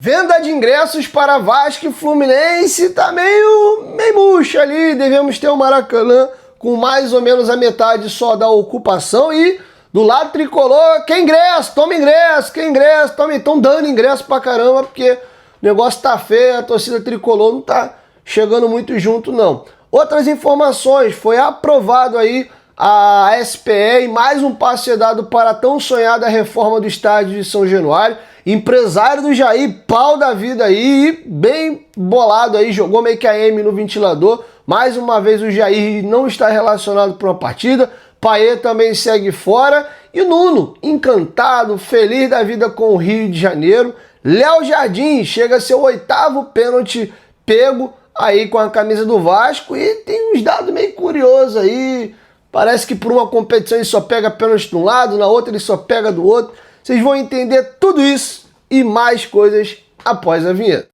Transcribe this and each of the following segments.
Venda de ingressos para Vasco e Fluminense tá meio murcha ali. Devemos ter o Maracanã com mais ou menos a metade só da ocupação e do lado tricolor, quer ingresso, toma ingresso, quer ingresso, toma. Então dando ingresso pra caramba, porque o negócio tá feio, a torcida tricolor não tá chegando muito junto não. Outras informações, foi aprovado aí a SPE e mais um passo é dado para a tão sonhada reforma do estádio de São Januário. Empresário do Jair, pau da vida aí, bem bolado aí, jogou meio que a M no ventilador. Mais uma vez o Jair não está relacionado para uma partida. Payet também segue fora. E o Nuno, encantado, feliz da vida com o Rio de Janeiro. Léo Jardim chega a ser o 8º pênalti pego aí com a camisa do Vasco. E tem uns dados meio curiosos aí. Parece que por uma competição ele só pega pênalti de um lado, na outra ele só pega do outro. Vocês vão entender tudo isso e mais coisas após a vinheta.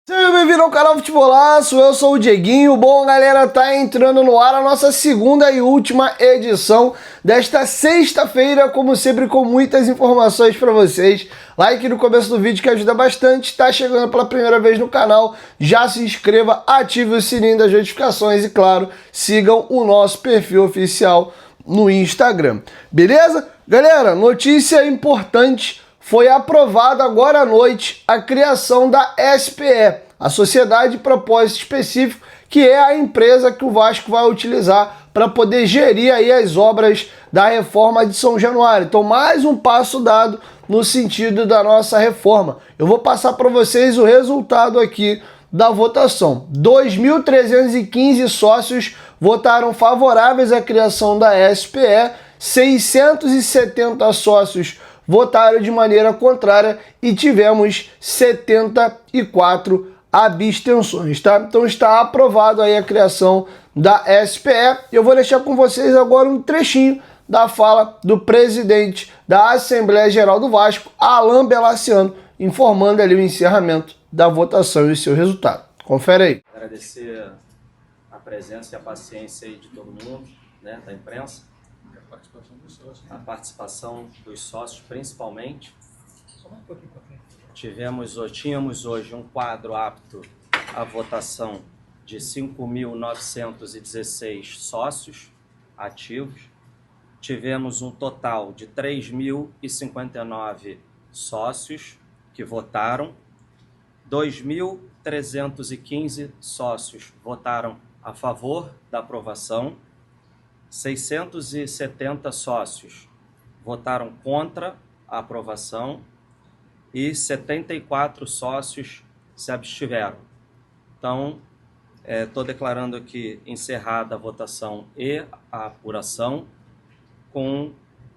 Bem-vindo ao canal Futebolaço, eu sou o Dieguinho. Bom, galera, tá entrando no ar a nossa segunda e última edição desta sexta-feira, como sempre, com muitas informações para vocês. Like no começo do vídeo que ajuda bastante. Tá chegando pela primeira vez no canal, já se inscreva, ative o sininho das notificações e, claro, sigam o nosso perfil oficial no Instagram. Beleza? Galera, notícia importante, foi aprovada agora à noite a criação da SPE, a Sociedade de Propósito Específico, que é a empresa que o Vasco vai utilizar para poder gerir aí as obras da reforma de São Januário. Então, mais um passo dado no sentido da nossa reforma. Eu vou passar para vocês o resultado aqui da votação. 2.315 sócios votaram favoráveis à criação da SPE, 670 sócios votaram de maneira contrária e tivemos 74 abstenções, tá? Então está aprovado aí a criação da SPE. Eu vou deixar com vocês agora um trechinho da fala do presidente da Assembleia Geral do Vasco, Alain Belaciano, informando ali o encerramento da votação e o seu resultado. Confere aí. Agradecer a presença e a paciência aí de todo mundo, né, da imprensa. A participação dos sócios, principalmente. Tínhamos hoje um quadro apto à votação de 5.916 sócios ativos. Tivemos um total de 3.059 sócios que votaram. 2.315 sócios votaram a favor da aprovação. 670 sócios votaram contra a aprovação e 74 sócios se abstiveram. Então, estou declarando aqui encerrada a votação e a apuração com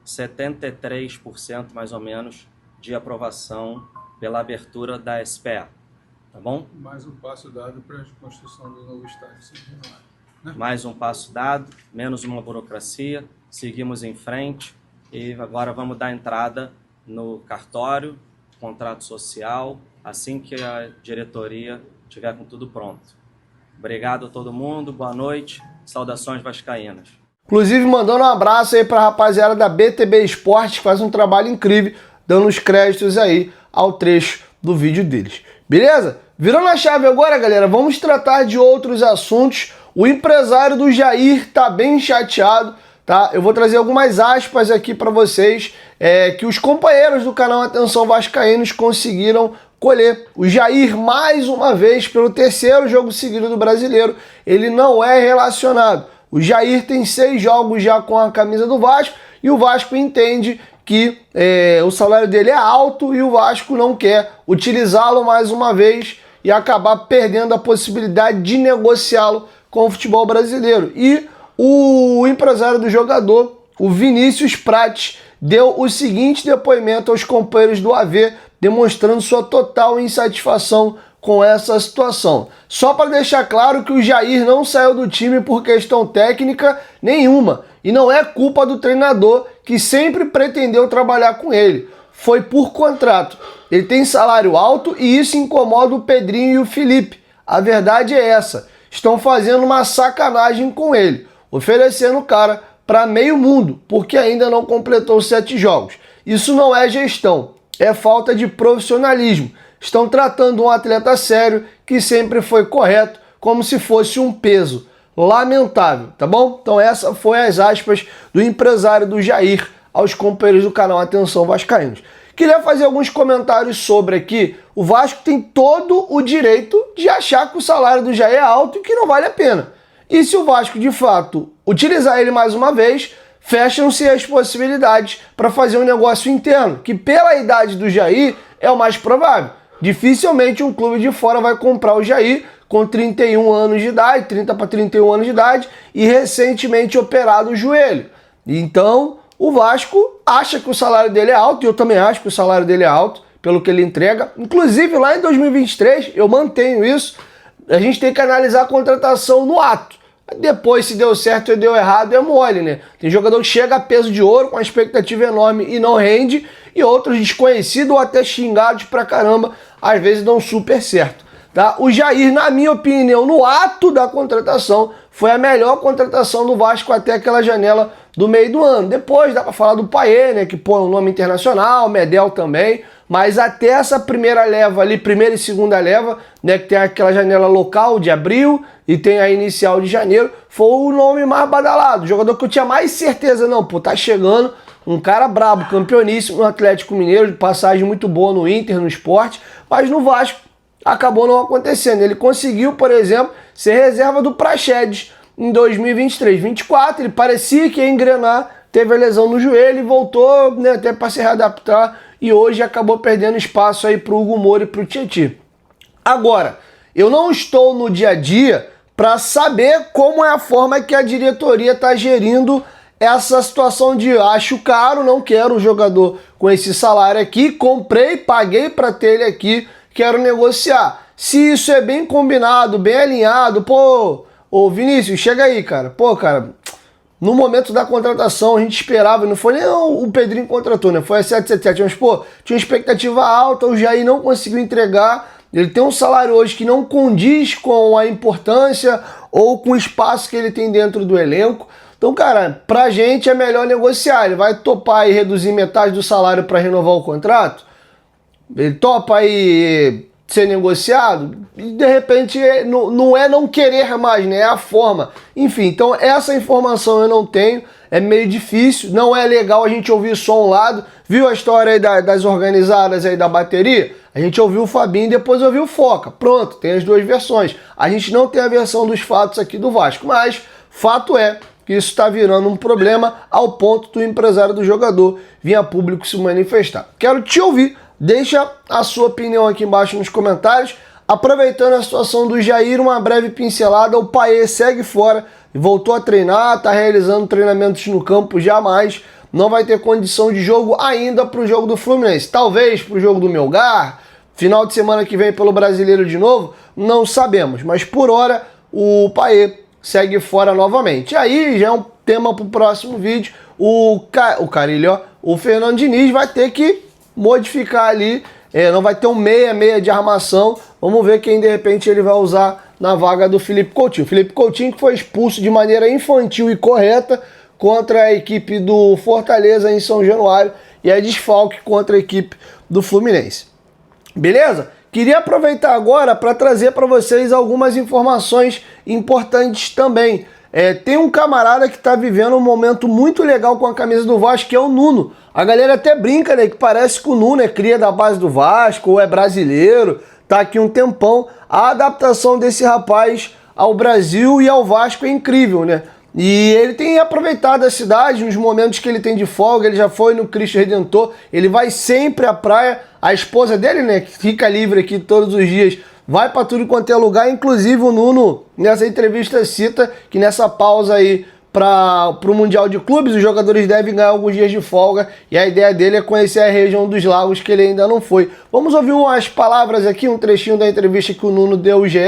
73% mais ou menos de aprovação pela abertura da SPE. Tá bom? Mais um passo dado para a construção do novo estádio São Januário. Mais um passo dado, menos uma burocracia, seguimos em frente e agora vamos dar entrada no cartório, contrato social, assim que a diretoria tiver com tudo pronto. Obrigado a todo mundo, boa noite, saudações vascaínas. Inclusive mandando um abraço aí para a rapaziada da BTB Esportes, que faz um trabalho incrível, dando os créditos aí ao trecho do vídeo deles. Beleza? Virando a chave agora, galera, vamos tratar de outros assuntos. O empresário do Jair tá bem chateado, tá? Eu vou trazer algumas aspas aqui para vocês que os companheiros do canal Atenção Vascaínos conseguiram colher. O Jair, mais uma vez, pelo terceiro jogo seguido do Brasileiro, ele não é relacionado. O Jair tem 6 jogos já com a camisa do Vasco e o Vasco entende que o salário dele é alto e o Vasco não quer utilizá-lo mais uma vez e acabar perdendo a possibilidade de negociá-lo com o futebol brasileiro. E o empresário do jogador, o Vinícius Prates, deu o seguinte depoimento aos companheiros do AV, demonstrando sua total insatisfação com essa situação. Só para deixar claro que o Jair não saiu do time por questão técnica nenhuma, e não é culpa do treinador, que sempre pretendeu trabalhar com ele. Foi por contrato. Ele tem salário alto e isso incomoda o Pedrinho e o Felipe. A verdade é essa. estão fazendo uma sacanagem com ele, oferecendo o cara para meio mundo, porque ainda não completou 7 jogos. Isso não é gestão, é falta de profissionalismo. Estão tratando um atleta sério que sempre foi correto como se fosse um peso. Lamentável, tá bom? Então essa foi as aspas do empresário do Jair aos companheiros do canal Atenção Vascaínos. Queria fazer alguns comentários sobre aqui. O Vasco tem todo o direito de achar que o salário do Jair é alto e que não vale a pena. E se o Vasco, de fato, utilizar ele mais uma vez, fecham-se as possibilidades para fazer um negócio interno, que pela idade do Jair é o mais provável. Dificilmente um clube de fora vai comprar o Jair com 31 anos de idade, 30 para 31 anos de idade e recentemente operado o joelho. Então, o Vasco acha que o salário dele é alto, e eu também acho que o salário dele é alto, pelo que ele entrega. Inclusive, lá em 2023, eu mantenho isso, a gente tem que analisar a contratação no ato. Depois, se deu certo ou deu errado, é mole, né? Tem jogador que chega a peso de ouro, com uma expectativa enorme e não rende, e outros desconhecidos ou até xingados pra caramba, às vezes dão super certo. Tá? O Jair, na minha opinião, no ato da contratação, foi a melhor contratação do Vasco até aquela janela do meio do ano. Depois dá pra falar do Payet, né, que pô, é um nome internacional, Medel também, mas até essa primeira leva ali, primeira e segunda leva, né, que tem aquela janela local de abril e tem a inicial de janeiro, foi o nome mais badalado, o jogador que eu tinha mais certeza, não, pô, tá chegando um cara brabo, campeoníssimo no Atlético Mineiro, de passagem muito boa no Inter, no Sport, mas no Vasco acabou não acontecendo. Ele conseguiu, por exemplo, ser reserva do Praxedes em 2023-24, ele parecia que ia engrenar, teve a lesão no joelho e voltou, né, até para se readaptar, e hoje acabou perdendo espaço aí para o Hugo Moura e para o Tietchan. Agora, eu não estou no dia a dia para saber como é a forma que a diretoria está gerindo essa situação de acho caro, não quero um jogador com esse salário aqui, comprei, paguei para ter ele aqui, quero negociar. Se isso é bem combinado, bem alinhado, pô, ô Vinícius, chega aí, cara. Pô, cara, no momento da contratação a gente esperava, não foi nem o Pedrinho contratou, né? Foi a 777, mas pô, tinha uma expectativa alta, o Jair não conseguiu entregar, ele tem um salário hoje que não condiz com a importância ou com o espaço que ele tem dentro do elenco. Então, cara, pra gente é melhor negociar. Ele vai topar e reduzir metade do salário para renovar o contrato? Ele topa aí ser negociado? E de repente não é não querer mais, né? É a forma. Enfim, então essa informação eu não tenho. É meio difícil. Não é legal a gente ouvir só um lado. Viu a história aí das organizadas aí da bateria? A gente ouviu o Fabinho e depois ouviu o Foca. Pronto, tem as duas versões. A gente não tem a versão dos fatos aqui do Vasco, mas fato é que isso está virando um problema ao ponto do empresário do jogador vir a público se manifestar. Quero te ouvir, deixa a sua opinião aqui embaixo nos comentários. Aproveitando a situação do Jair, uma breve pincelada, o Payet segue fora, voltou a treinar, está realizando treinamentos no campo jamais, não vai ter condição de jogo ainda para o jogo do Fluminense. Talvez para o jogo do Melgar, final de semana que vem pelo Brasileiro de novo, não sabemos, mas por hora o Payet segue fora novamente. E aí já é um tema para o próximo vídeo. O Carille, ó, o Fernando Diniz vai ter que modificar ali, não vai ter um meia de armação. Vamos ver quem de repente ele vai usar na vaga do Felipe Coutinho. Felipe Coutinho que foi expulso de maneira infantil e correta contra a equipe do Fortaleza em São Januário e é desfalque contra a equipe do Fluminense. Beleza? Queria aproveitar agora para trazer para vocês algumas informações importantes também. Tem um camarada que está vivendo um momento muito legal com a camisa do Vasco, que é o Nuno. A galera até brinca, né, que parece que o Nuno é cria da base do Vasco, ou é brasileiro, tá aqui um tempão. A adaptação desse rapaz ao Brasil e ao Vasco é incrível, né? E ele tem aproveitado a cidade nos momentos que ele tem de folga. Ele já foi no Cristo Redentor, ele vai sempre à praia. A esposa dele, né, que fica livre aqui todos os dias, vai para tudo quanto é lugar. Inclusive o Nuno, nessa entrevista, cita que nessa pausa aí para o Mundial de Clubes, os jogadores devem ganhar alguns dias de folga e a ideia dele é conhecer a região dos lagos que ele ainda não foi. Vamos ouvir umas palavras aqui, um trechinho da entrevista que o Nuno deu ao GE.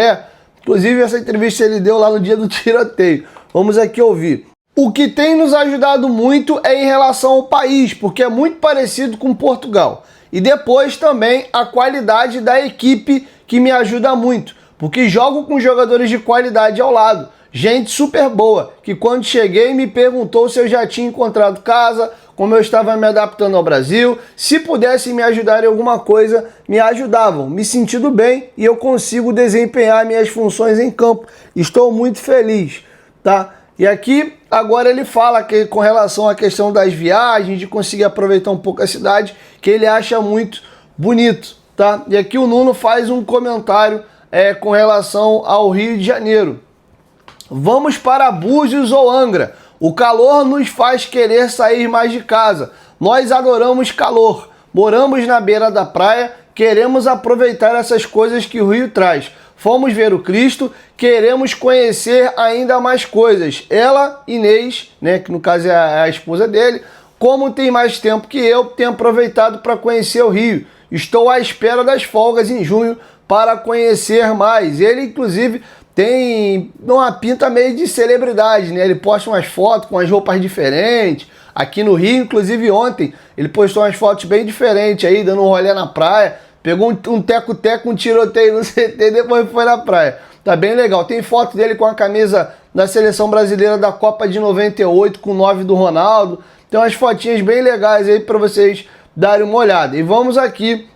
Inclusive essa entrevista ele deu lá no dia do tiroteio. Vamos aqui ouvir. O que tem nos ajudado muito é em relação ao país, porque é muito parecido com Portugal. E depois também a qualidade da equipe que me ajuda muito. porque jogo com jogadores de qualidade ao lado. Gente super boa, que quando cheguei me perguntou se eu já tinha encontrado casa, como eu estava me adaptando ao Brasil, se pudessem me ajudar em alguma coisa, me ajudavam, me sentindo bem e eu consigo desempenhar minhas funções em campo. Estou muito feliz, tá? E aqui, agora ele fala que com relação à questão das viagens, de conseguir aproveitar um pouco a cidade, que ele acha muito bonito, tá? E aqui o Nuno faz um comentário com relação ao Rio de Janeiro. Vamos para Búzios ou Angra. O calor nos faz querer sair mais de casa. Nós adoramos calor. Moramos na beira da praia. Queremos aproveitar essas coisas que o Rio traz. Fomos ver o Cristo. Queremos conhecer ainda mais coisas. Ela, Inês, né, que no caso é a esposa dele, como tem mais tempo que eu, tem aproveitado para conhecer o Rio. Estou à espera das folgas em junho para conhecer mais. Ele, inclusive, tem uma pinta meio de celebridade, né? Ele posta umas fotos com as roupas diferentes. Aqui no Rio, inclusive ontem, ele postou umas fotos bem diferentes aí, dando um rolê na praia. Pegou um teco-teco, um tiroteio no CT e depois foi na praia. Tá bem legal. Tem foto dele com a camisa da Seleção Brasileira da Copa de 98, com o 9 do Ronaldo. Tem umas fotinhas bem legais aí para vocês darem uma olhada. E vamos aqui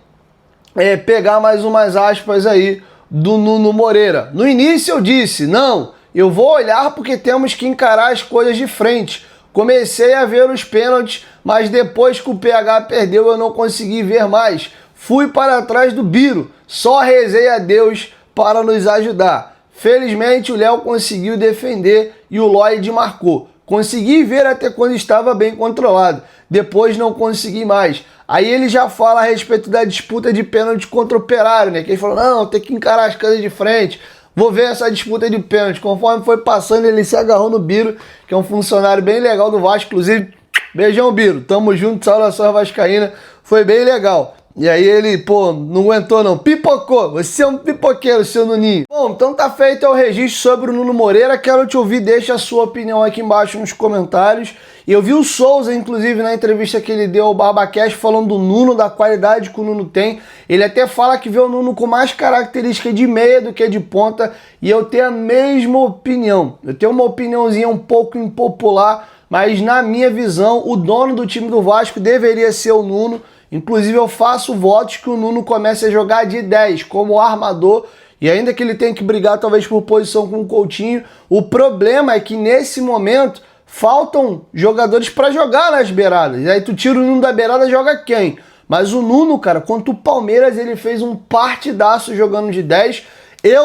pegar mais umas aspas aí do Nuno Moreira. No início eu disse, não, eu vou olhar porque temos que encarar as coisas de frente. Comecei a ver os pênaltis, mas depois que o PH perdeu eu não consegui ver mais. Fui para trás do Biro, só rezei a Deus para nos ajudar. Felizmente o Léo conseguiu defender e o Lloyd marcou. Consegui ver até quando estava bem controlado. Depois não consegui mais. Aí ele já fala a respeito da disputa de pênalti contra o Operário, né? Que ele falou, não, tem que encarar as coisas de frente. Vou ver essa disputa de pênalti. Conforme foi passando, ele se agarrou no Biro, que é um funcionário bem legal do Vasco. Inclusive, beijão, Biro. Tamo junto, saudações vascaína. Foi bem legal. E aí ele, pô, não aguentou não, pipocou, você é um pipoqueiro, seu Nuninho. Bom, então tá feito o registro sobre o Nuno Moreira, quero te ouvir, deixa a sua opinião aqui embaixo nos comentários. E eu vi o Souza, inclusive, na entrevista que ele deu ao BarbaCast, falando do Nuno, da qualidade que o Nuno tem. Ele até fala que vê o Nuno com mais característica de meia do que de ponta, e eu tenho a mesma opinião. Eu tenho uma opiniãozinha um pouco impopular, mas na minha visão, o dono do time do Vasco deveria ser o Nuno. Inclusive eu faço votos que o Nuno comece a jogar de 10 como armador, e ainda que ele tenha que brigar talvez por posição com o Coutinho, o problema é que nesse momento faltam jogadores para jogar nas beiradas. E aí tu tira o Nuno da beirada, joga quem? Mas o Nuno, cara, contra o Palmeiras ele fez um partidaço jogando de 10.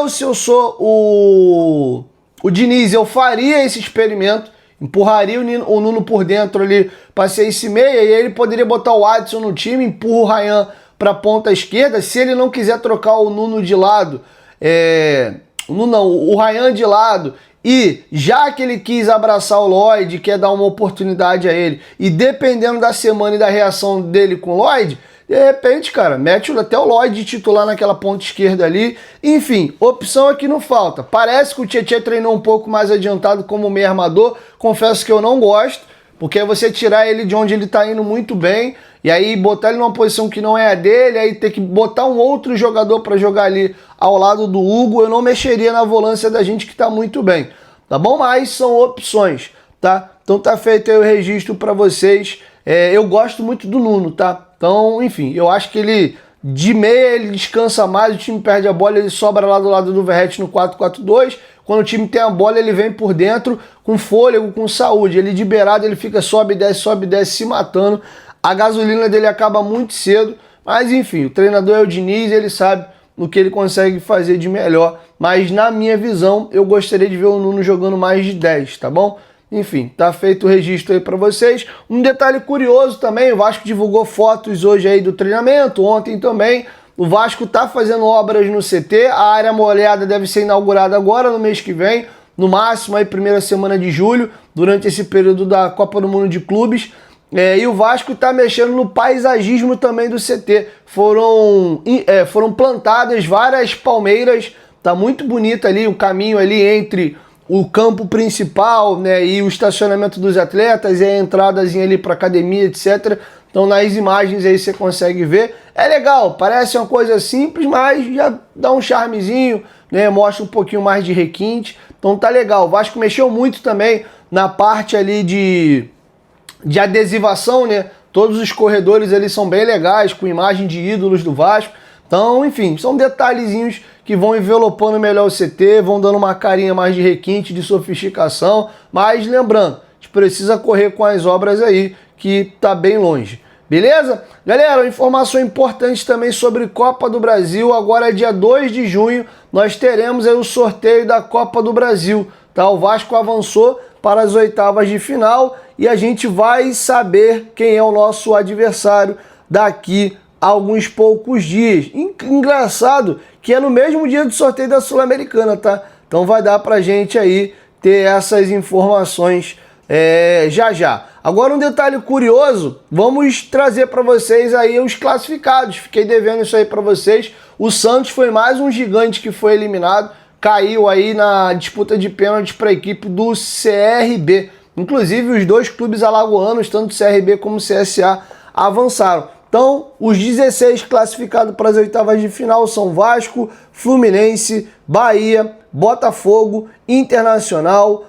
Se eu sou o Diniz, eu faria esse experimento. Empurraria o Nuno por dentro ali para 6,5, e aí ele poderia botar o Adson no time, empurra o Ryan para a ponta esquerda. Se ele não quiser trocar o Nuno de lado, o Ryan de lado, e já que ele quis abraçar o Lloyd, quer dar uma oportunidade a ele, e dependendo da semana e da reação dele com o Lloyd, de repente, cara, mete até o Lloyd de titular naquela ponta esquerda ali. Enfim, opção aqui não falta. Parece que o Tietchan treinou um pouco mais adiantado como meio armador. Confesso que eu não gosto, porque é você tirar ele de onde ele tá indo muito bem, e aí botar ele numa posição que não é a dele, aí ter que botar um outro jogador para jogar ali ao lado do Hugo. Eu não mexeria na volância da gente que tá muito bem, tá bom? Mas são opções, tá? Então tá feito aí o registro para vocês. Eu gosto muito do Nuno, tá? Então, enfim, eu acho que ele, de meia, ele descansa mais, o time perde a bola, ele sobra lá do lado do Verratti no 4-4-2. Quando o time tem a bola, ele vem por dentro com fôlego, com saúde. Ele de beirada, ele fica sobe e desce, se matando. A gasolina dele acaba muito cedo, mas enfim, o treinador é o Diniz, ele sabe no que ele consegue fazer de melhor. Mas na minha visão, eu gostaria de ver o Nuno jogando mais de 10, tá bom? Enfim, tá feito o registro aí para vocês. Um detalhe curioso também, o Vasco divulgou fotos hoje aí do treinamento, ontem também. O Vasco tá fazendo obras no CT, a área molhada deve ser inaugurada agora no mês que vem, no máximo aí primeira semana de julho, durante esse período da Copa do Mundo de Clubes. E o Vasco tá mexendo no paisagismo também do CT. Foram plantadas várias palmeiras, tá muito bonito ali o caminho ali entre o campo principal, né, e o estacionamento dos atletas e a entradazinha ali para academia, etc. Então nas imagens aí você consegue ver. É legal, parece uma coisa simples, mas já dá um charmezinho, né? Mostra um pouquinho mais de requinte, então tá legal. O Vasco mexeu muito também na parte ali de adesivação, né? Todos os corredores ali são bem legais, com imagem de ídolos do Vasco. Então, enfim, são detalhezinhos que vão envelopando melhor o CT, vão dando uma carinha mais de requinte, de sofisticação. Mas lembrando, a gente precisa correr com as obras aí, que tá bem longe. Beleza? Galera, informação importante também sobre Copa do Brasil. Agora, dia 2 de junho, nós teremos aí o sorteio da Copa do Brasil. Tá? O Vasco avançou para as oitavas de final e a gente vai saber quem é o nosso adversário daqui a alguns poucos dias. Engraçado que é no mesmo dia do sorteio da Sul-Americana, tá? Então vai dar pra gente aí ter essas informações já já. Agora um detalhe curioso, vamos trazer para vocês aí os classificados. Fiquei devendo isso aí para vocês. O Santos foi mais um gigante que foi eliminado, caiu aí na disputa de pênaltis para a equipe do CRB. Inclusive os dois clubes alagoanos, tanto o CRB como o CSA, avançaram. Então, os 16 classificados para as oitavas de final são Vasco, Fluminense, Bahia, Botafogo, Internacional,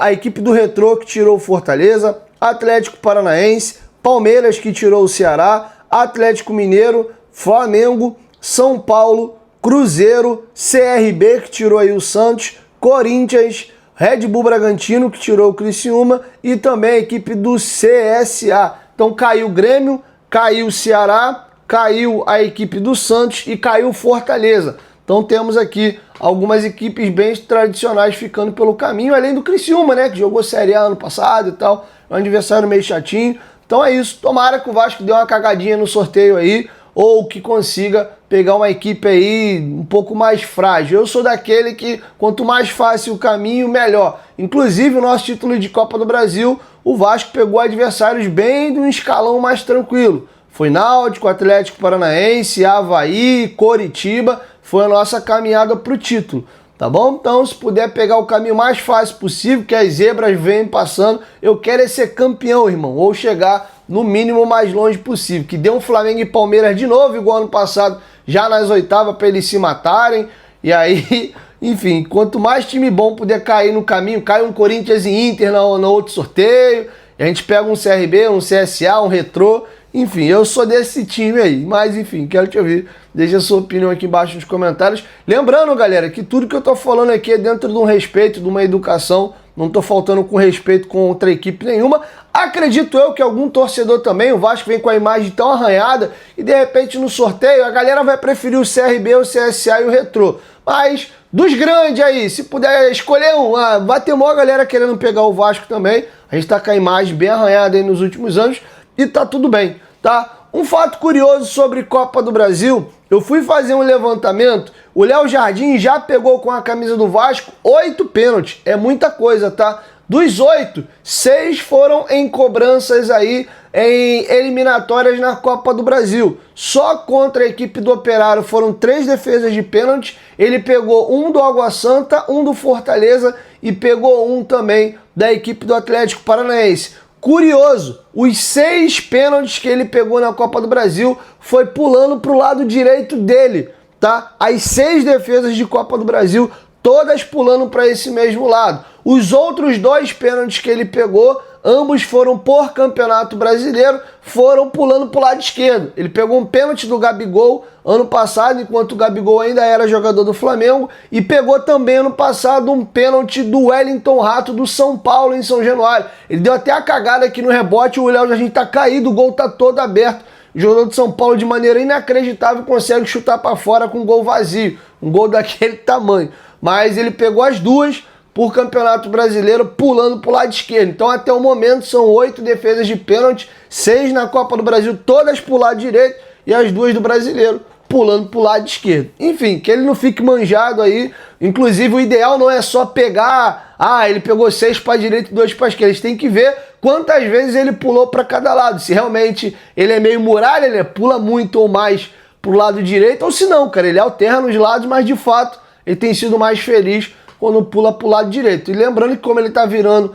a equipe do Retrô que tirou o Fortaleza, Atlético Paranaense, Palmeiras que tirou o Ceará, Atlético Mineiro, Flamengo, São Paulo, Cruzeiro, CRB que tirou aí o Santos, Corinthians, Red Bull Bragantino que tirou o Criciúma e também a equipe do CSA. Então caiu o Grêmio, caiu o Ceará, caiu a equipe do Santos e caiu o Fortaleza. Então temos aqui algumas equipes bem tradicionais ficando pelo caminho, além do Criciúma, né, que jogou Série A ano passado e tal, é um adversário meio chatinho. Então é isso, tomara que o Vasco dê uma cagadinha no sorteio aí, ou que consiga pegar uma equipe aí um pouco mais frágil. Eu sou daquele que quanto mais fácil o caminho, melhor. Inclusive o nosso título de Copa do Brasil, o Vasco pegou adversários bem de um escalão mais tranquilo. Foi Náutico, Atlético Paranaense, Avaí, Coritiba, foi a nossa caminhada para o título. Tá bom? Então, se puder pegar o caminho mais fácil possível, que as zebras vêm passando, eu quero é ser campeão, irmão, ou chegar no mínimo mais longe possível. Que dê um Flamengo e Palmeiras de novo, igual ano passado, já nas oitavas, para eles se matarem. E aí, enfim, quanto mais time bom puder cair no caminho, cai um Corinthians e Inter no outro sorteio, a gente pega um CRB, um CSA, um Retrô. Enfim, eu sou desse time aí, mas enfim, quero te ouvir. Deixa a sua opinião aqui embaixo nos comentários. Lembrando, galera, que tudo que eu tô falando aqui é dentro de um respeito, de uma educação. Não tô faltando com respeito contra equipe nenhuma. Acredito eu que algum torcedor também, o Vasco vem com a imagem tão arranhada e de repente no sorteio a galera vai preferir o CRB, o CSA e o Retrô. Mas dos grandes aí, se puder escolher um, vai ter uma galera querendo pegar o Vasco também. A gente tá com a imagem bem arranhada aí nos últimos anos. E tá tudo bem, tá? Um fato curioso sobre Copa do Brasil, eu fui fazer um levantamento, o Léo Jardim já pegou com a camisa do Vasco 8 pênaltis, é muita coisa, tá? Dos 8, 6 foram em cobranças aí, em eliminatórias na Copa do Brasil. Só contra a equipe do Operário foram 3 defesas de pênalti, ele pegou um do Água Santa, um do Fortaleza e pegou um também da equipe do Atlético Paranaense. Curioso, os 6 pênaltis que ele pegou na Copa do Brasil foi pulando para o lado direito dele, tá? As 6 defesas de Copa do Brasil, todas pulando para esse mesmo lado. Os outros 2 pênaltis que ele pegou, ambos foram por Campeonato Brasileiro, foram pulando para o lado esquerdo. Ele pegou um pênalti do Gabigol ano passado, enquanto o Gabigol ainda era jogador do Flamengo, e pegou também ano passado um pênalti do Wellington Rato do São Paulo em São Januário. Ele deu até a cagada aqui no rebote, o Léo Jardim tá caído, o gol tá todo aberto. O jogador de São Paulo, de maneira inacreditável, consegue chutar para fora com um gol vazio, um gol daquele tamanho. Mas ele pegou as duas por Campeonato Brasileiro, pulando para o lado esquerdo. Então, até o momento, são 8 defesas de pênalti, 6 na Copa do Brasil, todas para o lado direito, e as 2 do Brasileiro, pulando para o lado esquerdo. Enfim, que ele não fique manjado aí. Inclusive, o ideal não é só pegar, ele pegou 6 para a direita e 2 para a esquerda. A gente tem que ver quantas vezes ele pulou para cada lado. Se realmente ele é meio muralha, ele pula muito ou mais para o lado direito, ou se não, cara, ele alterna os lados, mas de fato ele tem sido mais feliz quando pula para o lado direito. E lembrando que como ele está virando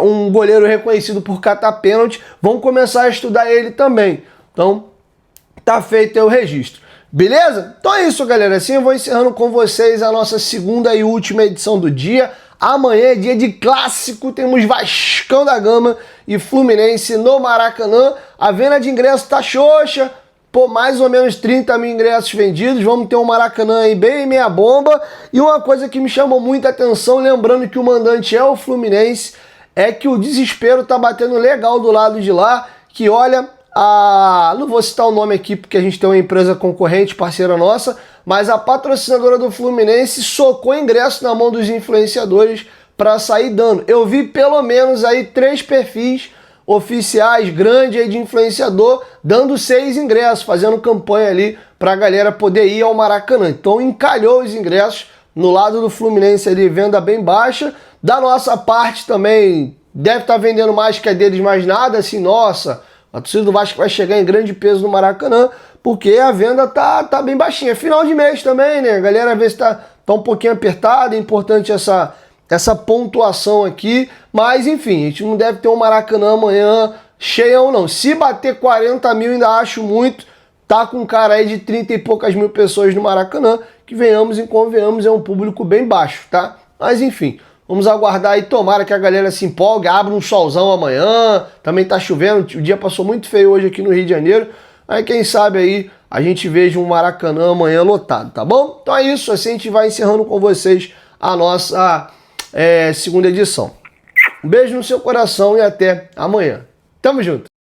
um goleiro reconhecido por catar pênalti, vão começar a estudar ele também. Então, tá feito aí o registro. Beleza? Então é isso, galera. Assim eu vou encerrando com vocês a nossa segunda e última edição do dia. Amanhã é dia de clássico, temos Vascão da Gama e Fluminense no Maracanã. A venda de ingressos tá xoxa, pô, mais ou menos 30 mil ingressos vendidos. Vamos ter um Maracanã aí bem meia bomba. E uma coisa que me chamou muita atenção, lembrando que o mandante é o Fluminense, é que o desespero tá batendo legal do lado de lá, que olha... não vou citar o nome aqui porque a gente tem uma empresa concorrente, parceira nossa, mas a patrocinadora do Fluminense socou ingresso na mão dos influenciadores para sair dando. Eu vi pelo menos aí 3 perfis oficiais grandes aí de influenciador dando 6 ingressos, fazendo campanha ali para a galera poder ir ao Maracanã. Então encalhou os ingressos no lado do Fluminense ali, venda bem baixa. Da nossa parte também deve estar vendendo mais que a deles, mais nada, assim, nossa... A torcida do Vasco vai chegar em grande peso no Maracanã, porque a venda tá bem baixinha. Final de mês também, né? A galera às vezes tá um pouquinho apertada, é importante essa pontuação aqui. Mas, enfim, a gente não deve ter um Maracanã amanhã cheião, não. Se bater 40 mil, ainda acho muito. Tá com um cara aí de 30 e poucas mil pessoas no Maracanã, que venhamos e convenhamos, é um público bem baixo, tá? Mas, enfim... Vamos aguardar e tomara que a galera se empolgue, abra um solzão amanhã, também tá chovendo, o dia passou muito feio hoje aqui no Rio de Janeiro, aí quem sabe aí a gente veja um Maracanã amanhã lotado, tá bom? Então é isso, assim a gente vai encerrando com vocês a nossa segunda edição. Um beijo no seu coração e até amanhã. Tamo junto!